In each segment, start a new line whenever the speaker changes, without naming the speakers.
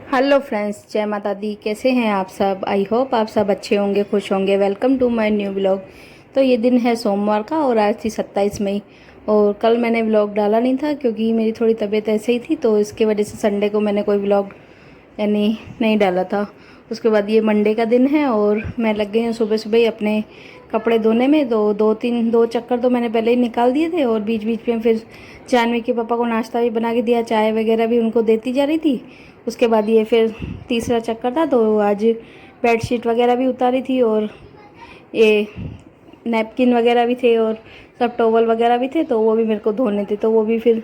Hello friends, जय माता दी। कैसे हैं आप सब? आई होप आप सब अच्छे होंगे, खुश होंगे। Welcome to my new vlog. तो ये दिन है सोमवार का और आज थी 27 मई। और कल मैंने व्लॉग डाला नहीं था क्योंकि मेरी थोड़ी तबीयत ऐसे ही थी, तो इसके वजह से संडे को मैंने कोई व्लॉग यानी नहीं डाला था। उसके बाद ये मंडे का दिन है और मैं लग गई हूँ सुबह सुबह ही अपने कपड़े धोने में। दो चक्कर तो मैंने पहले ही निकाल दिए थे और बीच बीच में फिर जानवी के पापा को नाश्ता भी बना के दिया, चाय वगैरह भी उनको देती जा रही थी। उसके बाद ये फिर तीसरा चक्कर था, तो आज बेडशीट वगैरह भी उतारी थी और ये नैपकिन वगैरह भी थे और सब टॉवल वगैरह भी थे, तो वो भी मेरे को धोने थे। तो वो भी फिर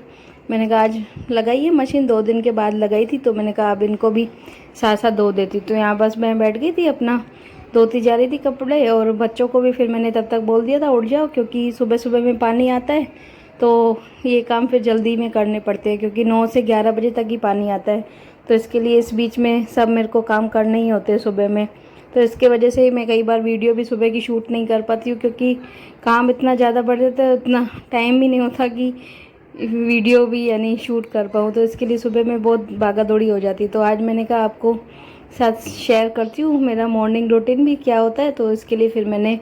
मैंने कहा आज लगाई है मशीन, 2 दिन के बाद लगाई थी, तो मैंने कहा अब इनको भी साथ साथ धो देती। तो यहाँ बस मैं बैठ गई थी अपना धोती जा रही थी कपड़े, और बच्चों को भी फिर मैंने तब तक बोल दिया था उठ जाओ, क्योंकि सुबह सुबह में पानी आता है तो ये काम फिर जल्दी में करने पड़ते हैं, क्योंकि 9 से 11 बजे तक ही पानी आता है। तो इसके लिए इस बीच में सब मेरे को काम करने ही होते हैं सुबह में। तो इसके वजह से मैं कई बार वीडियो भी सुबह की शूट नहीं कर पाती हूँ, क्योंकि काम इतना ज़्यादा बढ़ जाता है, उतना टाइम भी नहीं होता कि वीडियो भी यानी शूट कर पाऊँ। तो इसके लिए सुबह में बहुत भागा दौड़ी हो जाती है। तो आज मैंने कहा आपको साथ शेयर करती हूँ मेरा मॉर्निंग रूटीन भी क्या होता है। तो इसके लिए फिर मैंने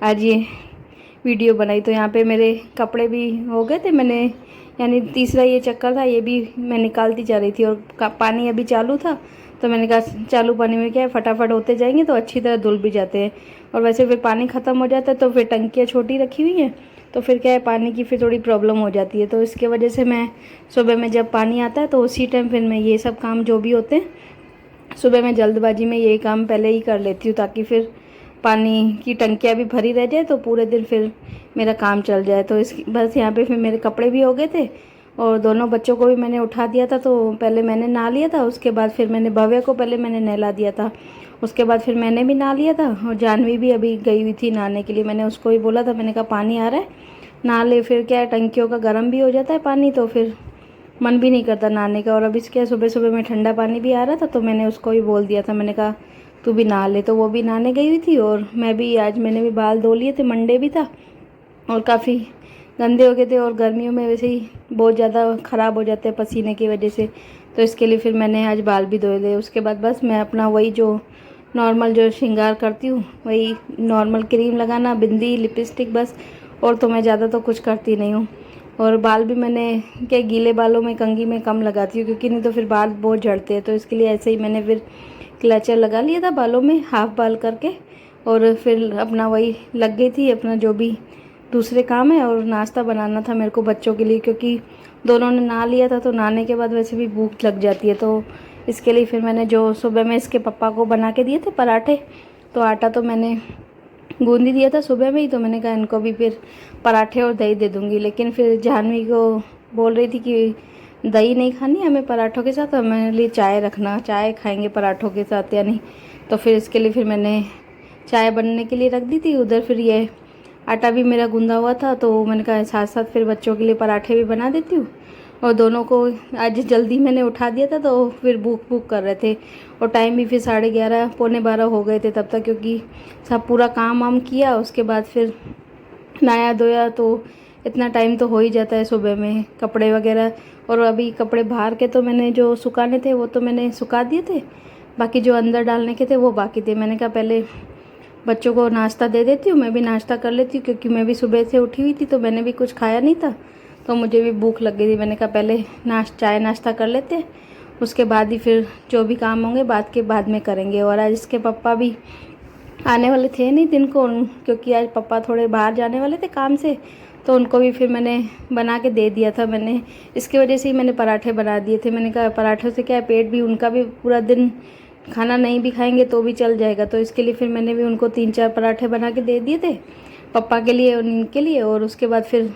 आज ये वीडियो बनाई। तो यहाँ पे मेरे कपड़े भी हो गए थे, मैंने यानी तीसरा ये चक्कर था, ये भी मैं निकालती जा रही थी और पानी अभी चालू था। तो मैंने कहा चालू पानी में क्या है, फटाफट होते जाएंगे तो अच्छी तरह धुल भी जाते हैं। और वैसे फिर पानी ख़त्म हो जाता है तो फिर टंकियाँ छोटी रखी हुई हैं, तो फिर क्या है पानी की फिर थोड़ी प्रॉब्लम हो जाती है। तो इसके वजह से मैं सुबह में जब पानी आता है तो उसी टाइम फिर मैं ये सब काम जो भी होते हैं सुबह में जल्दबाजी में यही काम पहले ही कर लेती हूँ, ताकि फिर पानी की टंकियाँ भी भरी रह जाए तो पूरे दिन फिर मेरा काम चल जाए। तो इस बस यहाँ पे फिर मेरे कपड़े भी हो गए थे और दोनों बच्चों को भी मैंने उठा दिया था। तो पहले मैंने नहा लिया था, उसके बाद फिर मैंने भव्य को पहले मैंने नहला दिया था, उसके बाद फिर मैंने भी नहा लिया था। और जानवी भी अभी गई हुई थी नहाने के लिए, मैंने उसको ही बोला था, मैंने कहा पानी आ रहा है नहा ले। फिर क्या है टंकियों का गर्म भी हो जाता है पानी, तो फिर मन भी नहीं करता नहाने का। और अभी क्या सुबह सुबह में ठंडा पानी भी आ रहा था, तो मैंने उसको भी बोल दिया था, मैंने कहा तू भी नहा ले। तो वो भी नहाने गई हुई थी और मैं भी आज मैंने भी बाल धो लिए थे, मंडे भी था और काफ़ी गंदे हो गए थे। और गर्मियों में वैसे ही बहुत ज़्यादा ख़राब हो जाते हैं पसीने की वजह से, तो इसके लिए फिर मैंने आज बाल भी धोए थे। उसके बाद बस मैं अपना वही जो नॉर्मल जो श्रृंगार करती हूँ वही नॉर्मल क्रीम लगाना, बिंदी, लिपस्टिक, बस। और तो मैं ज़्यादा तो कुछ करती नहीं हूँ। और बाल भी मैंने क्या गीले बालों में कंघी में कम लगाती हूँ, क्योंकि नहीं तो फिर बाल बहुत झड़ते हैं। तो इसके लिए ऐसे ही मैंने फिर क्लचर लगा लिया था बालों में हाफ बाल करके, और फिर अपना वही लग गई थी अपना जो भी दूसरे काम है। और नाश्ता बनाना था मेरे को बच्चों के लिए, क्योंकि दोनों ने नहा लिया था, तो नहाने के बाद वैसे भी भूख लग जाती है। तो इसके लिए फिर मैंने जो सुबह में इसके पापा को बना के दिए थे पराठे, तो आटा तो मैंने गूंद ही दिया था सुबह में ही। तो मैंने कहा इनको भी फिर पराठे और दही दे दूँगी, लेकिन फिर जानवी को बोल रही थी कि दही नहीं खानी हमें पराठों के साथ, हमारे लिए चाय रखना, चाय खाएंगे पराठों के साथ या नहीं। तो फिर इसके लिए फिर मैंने चाय बनने के लिए रख दी थी उधर। फिर ये आटा भी मेरा गूंदा हुआ था, तो मैंने कहा साथ साथ फिर बच्चों के लिए पराठे भी बना देती हूँ। और दोनों को आज जल्दी मैंने उठा दिया था, तो फिर भूख भूख कर रहे थे और टाइम भी फिर 11:30 पौने 12 हो गए थे तब तक, क्योंकि सब पूरा काम वाम किया उसके बाद फिर नहाया धोया, तो इतना टाइम तो हो ही जाता है सुबह में कपड़े वगैरह। और अभी कपड़े बाहर के तो मैंने जो सुखाने थे वो तो मैंने सुखा दिए थे, बाकी जो अंदर डालने के थे वो बाकी थे। मैंने कहा पहले बच्चों को नाश्ता दे देती हूँ, मैं भी नाश्ता कर लेती हूँ, क्योंकि मैं भी सुबह से उठी हुई थी तो मैंने भी कुछ खाया नहीं था, तो मुझे भी भूख लग गई थी। मैंने कहा पहले चाय नाश्ता कर लेते हैं, उसके बाद ही फिर जो भी काम होंगे बाद में करेंगे। और आज इसके पापा भी आने वाले थे नहीं दिन को, क्योंकि आज पापा थोड़े बाहर जाने वाले थे काम से, तो उनको भी फिर मैंने बना के दे दिया था। मैंने इसकी वजह से ही मैंने पराठे बना दिए थे। मैंने कहा पराठों से क्या है पेट भी उनका भी पूरा दिन खाना नहीं भी खाएंगे तो भी चल जाएगा। तो इसके लिए फिर मैंने भी उनको 3-4 पराठे बना के दे दिए थे, पापा के लिए और इनके लिए। और उसके बाद फिर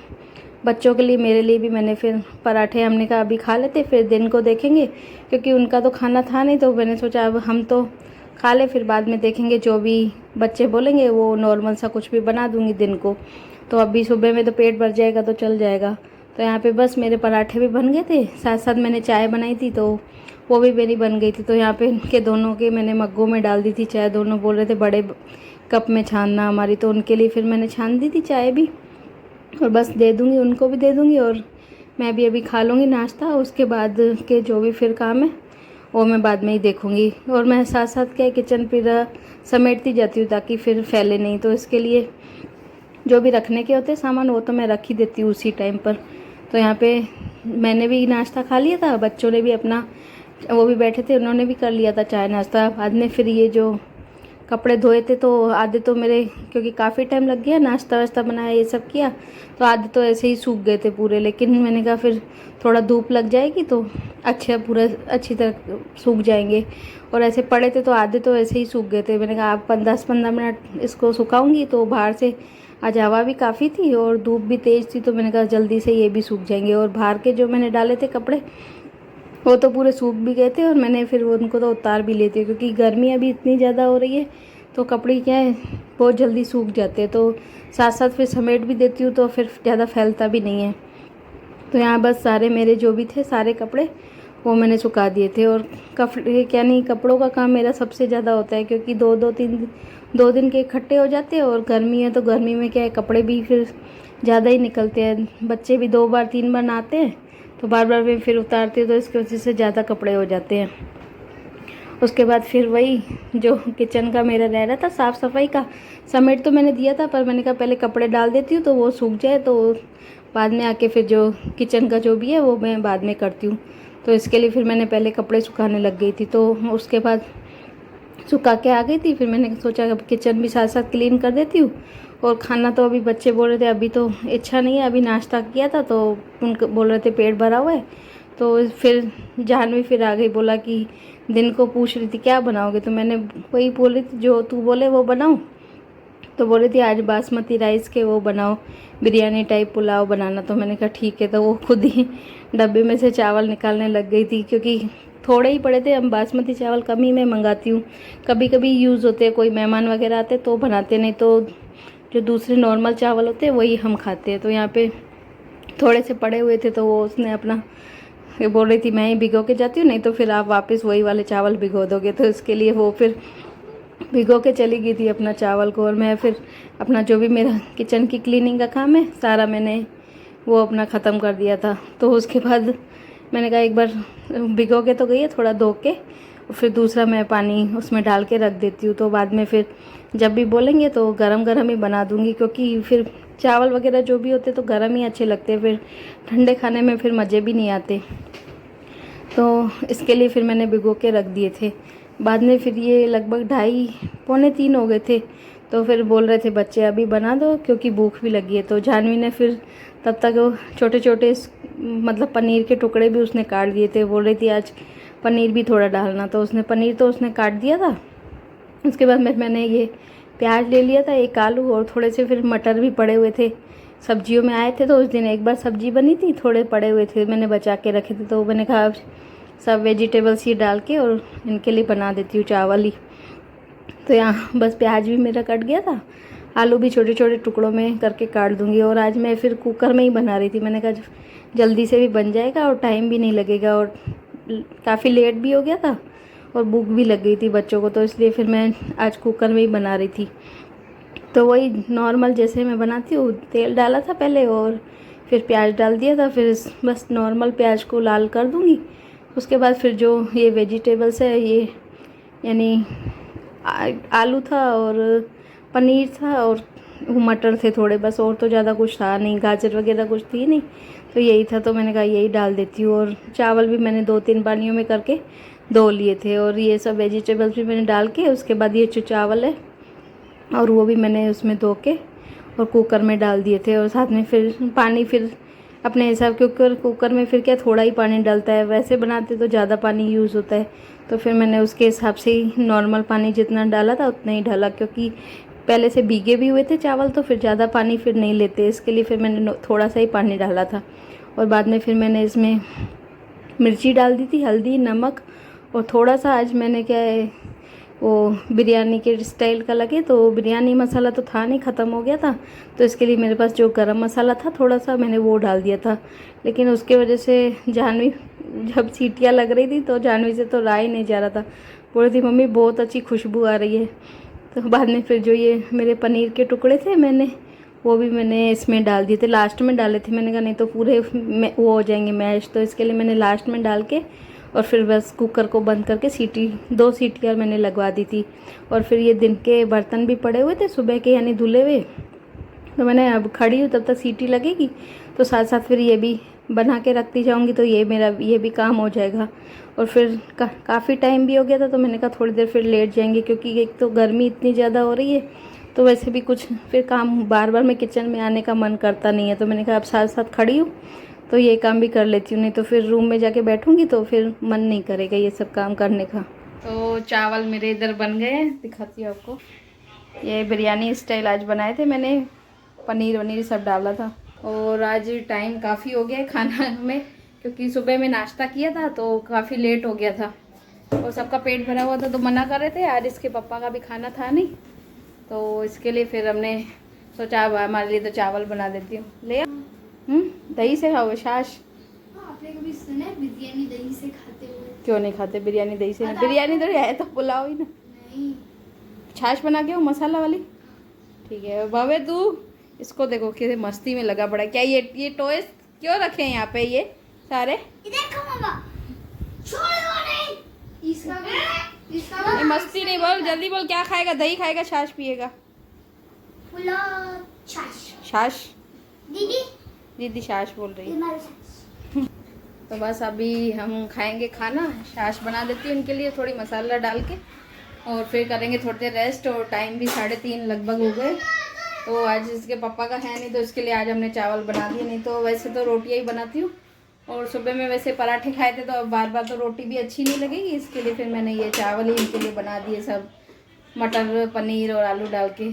बच्चों के लिए मेरे लिए भी मैंने फिर पराठे, हमने कहा अभी खा लेते फिर दिन को देखेंगे, क्योंकि उनका तो खाना था नहीं, तो मैंने सोचा अब हम तो खा ले, फिर बाद में देखेंगे जो भी बच्चे बोलेंगे वो नॉर्मल सा कुछ भी बना दूंगी दिन को। तो अभी सुबह में तो पेट भर जाएगा तो चल जाएगा। तो यहाँ पे बस मेरे पराठे भी बन गए थे, साथ साथ मैंने चाय बनाई थी तो वो भी मेरी बन गई थी। तो यहाँ पे इनके दोनों के मैंने मग्गों में डाल दी थी चाय, दोनों बोल रहे थे बड़े कप में छानना हमारी, तो उनके लिए फिर मैंने छान दी थी चाय भी, और बस दे दूँगी उनको भी दे दूँगी और मैं भी अभी खा लूँगी नाश्ता, उसके बाद के जो भी फिर काम है वो मैं बाद में ही देखूँगी। और मैं साथ साथ क्या किचन पूरा समेटती जाती हूँ ताकि फिर फैले नहीं। तो इसके लिए जो भी रखने के होते हैं सामान वो तो मैं रख ही देती हूँ उसी टाइम पर। तो यहाँ पे मैंने भी नाश्ता खा लिया था, बच्चों ने भी अपना, वो भी बैठे थे, उन्होंने भी कर लिया था चाय नाश्ता। बाद में फिर ये जो कपड़े धोए थे तो आधे तो मेरे, क्योंकि काफ़ी टाइम लग गया नाश्ता वाश्ता बनाया ये सब किया, तो आधे तो ऐसे ही सूख गए थे पूरे। लेकिन मैंने कहा फिर थोड़ा धूप लग जाएगी तो पूरा अच्छी तरह सूख जाएंगे। और ऐसे पड़े थे तो आधे तो ऐसे ही सूख गए थे। मैंने कहा आप 10-15 मिनट इसको सुखाऊंगी तो बाहर से आज हवा भी काफ़ी थी और धूप भी तेज़ थी, तो मैंने कहा जल्दी से ये भी सूख जाएंगे। और बाहर के जो मैंने डाले थे कपड़े वो तो पूरे सूख भी गए थे और मैंने फिर उनको तो उतार भी लेती हूँ, क्योंकि गर्मी अभी इतनी ज़्यादा हो रही है तो कपड़े क्या है बहुत जल्दी सूख जाते हैं। तो साथ साथ फिर समेट भी देती हूँ तो फिर ज़्यादा फैलता भी नहीं है। तो यहाँ बस सारे मेरे जो भी थे सारे कपड़े वो मैंने सुखा दिए थे। और क्या नहीं, कपड़ों का काम मेरा सबसे ज़्यादा होता है, क्योंकि 2 दिन के इकट्ठे हो जाते हैं। और गर्मी है तो गर्मी में क्या है कपड़े भी फिर ज़्यादा ही निकलते हैं। बच्चे भी 2 बार 3 बार नहाते हैं तो बार बार में फिर उतारते हैं, तो इसकी वजह से ज़्यादा कपड़े हो जाते हैं। उसके बाद फिर वही जो किचन का मेरा रह रहा था साफ़ सफाई का, समेट तो मैंने दिया था, पर मैंने कहा पहले कपड़े डाल देती हूँ तो वो सूख जाए, तो बाद में आके फिर जो किचन का जो भी है वो मैं बाद में करती हूँ। तो इसके लिए फिर मैंने पहले कपड़े सुखाने लग गई थी। तो उसके बाद सुखा के आ गई थी, फिर मैंने सोचा अब किचन भी साथ साथ क्लीन कर देती हूँ। और खाना तो अभी बच्चे बोल रहे थे अभी तो इच्छा नहीं है, अभी नाश्ता किया था तो उनको बोल रहे थे पेट भरा हुआ है। तो फिर जानवी फिर आ गई, बोला कि दिन को पूछ रही थी क्या बनाओगे, तो मैंने वही बोल रही थी जो तू बोले वो बनाऊँ। तो बोल रही थी आज बासमती राइस के वो बनाओ, बिरयानी टाइप पुलाव बनाना। तो मैंने कहा ठीक है। तो वो खुद ही डब्बे में से चावल निकालने लग गई थी, क्योंकि थोड़े ही पड़े थे। हम बासमती चावल कम ही मैं मंगाती हूँ, कभी कभी यूज़ होते हैं, कोई मेहमान वगैरह आते तो बनाते, नहीं तो जो दूसरे नॉर्मल चावल होते हैं वही हम खाते हैं। तो यहाँ पे थोड़े से पड़े हुए थे तो वो उसने अपना ये बोल रही थी मैं ही भिगो के जाती हूँ, नहीं तो फिर आप वापस वही वाले चावल भिगो दोगे। तो इसके लिए वो फिर भिगो के चली गई थी अपना चावल को। और मैं फिर अपना जो भी मेरा किचन की क्लीनिंग का काम है सारा मैंने वो अपना ख़त्म कर दिया था। तो उसके बाद मैंने कहा एक बार भिगो के तो गई है, थोड़ा धो के और फिर दूसरा मैं पानी उसमें डाल के रख देती हूँ। तो बाद में फिर जब भी बोलेंगे तो गरम गरम ही बना दूँगी, क्योंकि फिर चावल वगैरह जो भी होते तो गरम ही अच्छे लगते हैं, फिर ठंडे खाने में फिर मज़े भी नहीं आते। तो इसके लिए फिर मैंने भिगो के रख दिए थे। बाद में फिर ये लगभग 2:30-3 हो गए थे, तो फिर बोल रहे थे बच्चे अभी बना दो क्योंकि भूख भी लगी है। तो जानवी ने फिर तब तक वो छोटे छोटे मतलब पनीर के टुकड़े भी उसने काट दिए थे। बोल रही थी आज पनीर भी थोड़ा डालना, तो उसने पनीर तो उसने काट दिया था। उसके बाद मैंने ये प्याज ले लिया था, एक आलू और थोड़े से फिर मटर भी पड़े हुए थे, सब्जियों में आए थे। तो उस दिन एक बार सब्जी बनी थी, थोड़े पड़े हुए थे मैंने बचा के रखे थे। तो मैंने कहा अब सब वेजिटेबल्स ही डाल के और इनके लिए बना देती हूँ चावल ही। तो यहाँ बस प्याज भी मेरा कट गया था, आलू भी छोटे छोटे टुकड़ों में करके काट दूँगी। और आज मैं फिर कुकर में ही बना रही थी, मैंने कहा जल्दी से भी बन जाएगा और टाइम भी नहीं लगेगा। और काफ़ी लेट भी हो गया था और भूख भी लग गई थी बच्चों को, तो इसलिए फिर मैं आज कुकर में ही बना रही थी। तो वही नॉर्मल जैसे मैं बनाती हूँ, तेल डाला था पहले और फिर प्याज डाल दिया था, फिर बस नॉर्मल प्याज को लाल कर दूँगी। उसके बाद फिर जो ये वेजिटेबल्स है ये यानी आलू था और पनीर था और मटर थे थोड़े बस, और तो ज़्यादा कुछ था नहीं, गाजर वगैरह कुछ थी नहीं, तो यही था। तो मैंने कहा यही डाल देती हूँ। और चावल भी मैंने 2-3 पानियों में करके धो लिए थे और ये सब वेजिटेबल्स भी मैंने डाल के, उसके बाद ये जो चावल है और वो भी मैंने उसमें धो के और कुकर में डाल दिए थे। और साथ में फिर पानी फिर अपने हिसाब के कुकर में फिर क्या थोड़ा ही पानी डलता है, वैसे बनाते तो ज़्यादा पानी यूज़ होता है। तो फिर मैंने उसके हिसाब से ही नॉर्मल पानी जितना डाला था उतना ही डाला, क्योंकि पहले से भीगे भी हुए थे चावल तो फिर ज़्यादा पानी फिर नहीं लेते, इसके लिए फिर मैंने थोड़ा सा ही पानी डाला था। और बाद में फिर मैंने इसमें मिर्ची डाल दी थी, हल्दी, नमक और थोड़ा सा आज मैंने क्या है वो बिरयानी के स्टाइल का लगे तो बिरयानी मसाला तो था नहीं, ख़त्म हो गया था, तो इसके लिए मेरे पास जो गरम मसाला था थोड़ा सा मैंने वो डाल दिया था। लेकिन उसके वजह से जानवी जब सीटियाँ लग रही थी तो जानवी से तो रहा ही नहीं जा रहा था, बोल रही थी मम्मी बहुत अच्छी खुशबू आ रही है। तो बाद में फिर जो ये मेरे पनीर के टुकड़े थे मैंने वो भी मैंने इसमें डाल दिए थे, लास्ट में डाले थे। मैंने कहा नहीं तो पूरे वो हो जाएंगे मैश, तो इसके लिए मैंने लास्ट में डाल के और फिर बस कुकर को बंद करके सीटी 2 सीटियाँ मैंने लगवा दी थी। और फिर ये दिन के बर्तन भी पड़े हुए थे सुबह के, यानी धुले हुए, तो मैंने अब खड़ी हूँ तब तक सीटी लगेगी तो साथ साथ फिर ये भी बना के रखती जाऊँगी, तो ये मेरा ये भी काम हो जाएगा। और फिर काफ़ी टाइम भी हो गया था तो मैंने कहा थोड़ी देर फिर लेट जाएंगे, क्योंकि एक तो गर्मी इतनी ज़्यादा हो रही है, तो वैसे भी कुछ फिर काम बार बार मैं किचन में आने का मन करता नहीं है। तो मैंने कहा अब साथ साथ खड़ी हूँ तो ये काम भी कर लेती हूँ, नहीं तो फिर रूम में जाके बैठूँगी तो फिर मन नहीं करेगा ये सब काम करने का। तो चावल मेरे इधर बन गए हैं, दिखाती हूँ आपको। ये बिरयानी स्टाइल आज बनाए थे मैंने, पनीर वनीर सब डाला था। और आज टाइम काफ़ी हो गया है खाना में, क्योंकि सुबह में नाश्ता किया था तो काफ़ी लेट हो गया था और सबका पेट भरा हुआ था, तो मना कर रहे थे। आज इसके पापा का भी खाना था नहीं, तो इसके लिए फिर हमने सोचा अब हमारे लिए तो चावल बना देती हूँ। ले दही से खाओगे छाछ?
आपने कभी सुना है बिरयानी दही से खाते हुए?
क्यों नहीं खाते बिरयानी दही से? बिरयानी तो है तो पुलाव ही ना।
नहीं,
छाछ बना के हो मसाला वाली। ठीक है भवे, तू इसको देखो कैसे मस्ती में लगा पड़ा। क्या ये टॉयज क्यों रखे हैं यहाँ पे ये सारे?
देखो मामा, छोड़ दो नहीं। इसका
ये मस्ती नहीं, बोल जल्दी बोल, क्या खाएगा? दही खाएगा छाछ पिएगा?
पुलाव छाछ।
छाछ?
दीदी
दीदी छाछ बोल रही है।
हमारे छाछ।
तो बस अभी हम खाएंगे खाना, छाछ बना देती हूँ उनके लिए थोड़ी मसाला डाल के, और फिर करेंगे थोड़ी देर रेस्ट। और टाइम भी 3:30 लगभग हो गए, तो आज इसके पापा का है नहीं तो इसके लिए आज हमने चावल बना दिए, नहीं तो वैसे तो रोटियाँ ही बनाती हूँ। और सुबह में वैसे पराठे खाए थे तो अब बार बार तो रोटी भी अच्छी नहीं लगेगी, इसके लिए फिर मैंने ये चावल ही इनके लिए बना दिए, सब मटर पनीर और आलू डाल के।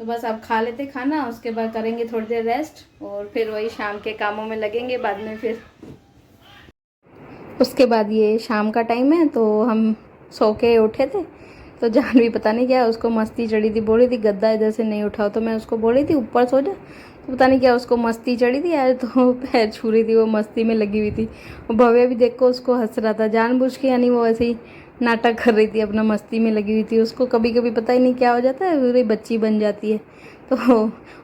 तो बस अब खा लेते खाना, उसके बाद करेंगे थोड़ी देर रेस्ट और फिर वही शाम के कामों में लगेंगे बाद में। फिर उसके बाद ये शाम का टाइम है तो हम सो के उठे थे, तो जानवी पता नहीं क्या उसको मस्ती चढ़ी थी, बोली थी गद्दा इधर से नहीं उठाओ, तो मैं उसको बोली थी ऊपर सो जा, तो पता नहीं क्या उसको मस्ती चढ़ी थी आज, तो पैर छू रही थी, वो मस्ती में लगी हुई थी। और भव्य भी देखो उसको हंस रहा था जानबूझ के, यानी वो ऐसे ही नाटक कर रही थी, अपना मस्ती में लगी हुई थी। उसको कभी कभी पता ही नहीं क्या हो जाता है, पूरी बच्ची बन जाती है। तो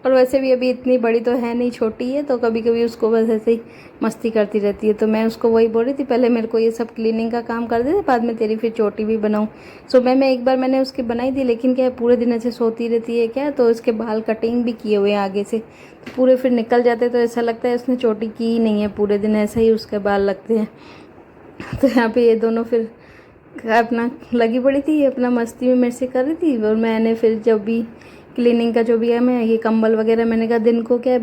और वैसे भी अभी इतनी बड़ी तो है नहीं, छोटी है, तो कभी कभी उसको बस ऐसे ही मस्ती करती रहती है। तो मैं उसको वही बोल रही थी पहले मेरे को ये सब क्लीनिंग का काम कर दे, बाद में तेरी फिर चोटी भी बनाऊँ। सुबह में एक बार मैंने उसकी बनाई थी, लेकिन क्या है पूरे दिन ऐसे सोती रहती है क्या, तो उसके बाल कटिंग भी किए हुए हैं आगे से, तो पूरे फिर निकल जाते, तो ऐसा लगता है उसने चोटी की ही नहीं है, पूरे दिन ऐसा ही उसके बाल लगते हैं। तो यहाँ पे ये दोनों फिर अपना लगी पड़ी थी, अपना मस्ती में मेरे से कर रही थी। और मैंने फिर जब भी क्लीनिंग का जो भी है, मैं ये कंबल वगैरह, मैंने कहा दिन को क्या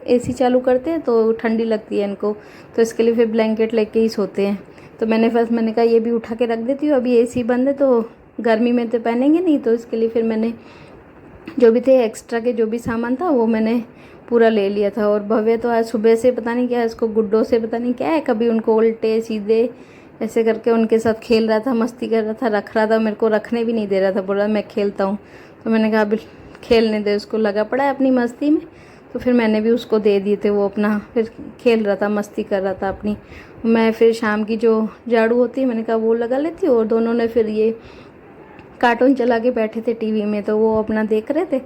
एसी चालू करते हैं तो ठंडी लगती है इनको, तो इसके लिए फिर ब्लैंकेट लेके ही सोते हैं। तो मैंने कहा ये भी उठा के रख देती हूँ, अभी एसी बंद है तो गर्मी में तो पहनेंगे नहीं, तो इसके लिए फिर मैंने जो भी थे एक्स्ट्रा के जो भी सामान था वो मैंने पूरा ले लिया था। और भव्य तो आज सुबह से पता नहीं क्या इसको गुड्डों से पता नहीं क्या है, कभी उनको उल्टे सीधे ऐसे करके उनके साथ खेल रहा था, मस्ती कर रहा था, रख रहा था, मेरे को रखने भी नहीं दे रहा था, बोला मैं खेलता हूँ। तो मैंने कहा अभी खेलने दे, उसको लगा पड़ा है अपनी मस्ती में, तो फिर मैंने भी उसको दे दिए थे, वो अपना फिर खेल रहा था, मस्ती कर रहा था अपनी। मैं फिर शाम की जो झाड़ू होती है मैंने कहा वो लगा लेती हूँ। और दोनों ने फिर ये कार्टून चला के बैठे थे टीवी में, तो वो अपना देख रहे थे,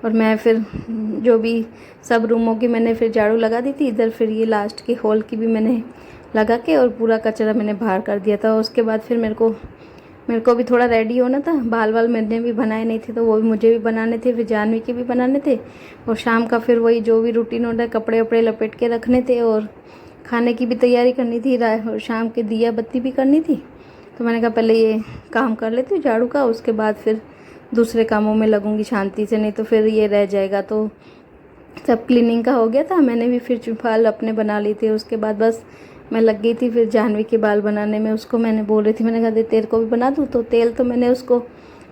और मैं फिर जो भी सब रूमों की मैंने फिर झाड़ू लगा दी थी, इधर फिर ये लास्ट के हॉल की भी मैंने लगा के और पूरा कचरा मैंने बाहर कर दिया था। उसके बाद फिर मेरे को भी थोड़ा रेडी होना था, बाल मैंने भी बनाए नहीं थे तो वो भी मुझे भी बनाने थे, फिर जानवी के भी बनाने थे। और शाम का फिर वही जो भी रूटीन होता है, कपड़े वपड़े लपेट के रखने थे, और खाने की भी तैयारी करनी थी, और शाम के दिया बत्ती भी करनी थी। तो मैंने कहा पहले ये काम कर लेती हूँ झाड़ू का, उसके बाद फिर दूसरे कामों में लगूंगी शांति से, नहीं तो फिर ये रह जाएगा। तो सब क्लीनिंग का हो गया था, मैंने भी फिर बाल अपने बना लिए थे। उसके बाद बस मैं लग गई थी फिर जानवी के बाल बनाने में। उसको मैंने बोल रही थी, मैंने कहा दे तेरे को भी बना दूँ, तो तेल तो मैंने उसको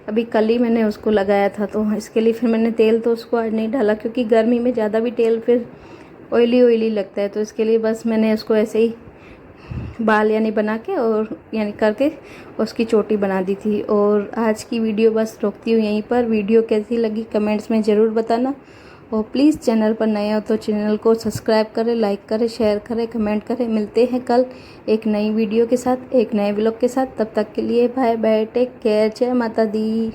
अभी कल ही मैंने उसको लगाया था, तो इसके लिए फिर मैंने तेल तो उसको आज नहीं डाला, क्योंकि गर्मी में ज़्यादा भी तेल फिर ऑयली लगता है। तो इसके लिए बस मैंने उसको ऐसे ही बाल यानी बना के और यानी करके उसकी चोटी बना दी थी। और आज की वीडियो बस रोकती हूँ यहीं पर। वीडियो कैसी लगी कमेंट्स में ज़रूर बताना, और प्लीज़ चैनल पर नए हो तो चैनल को सब्सक्राइब करें, लाइक करें, शेयर करें, कमेंट करें। मिलते हैं कल एक नई वीडियो के साथ, एक नए व्लॉग के साथ। तब तक के लिए बाय बाय, टेक केयर, जय माता दी।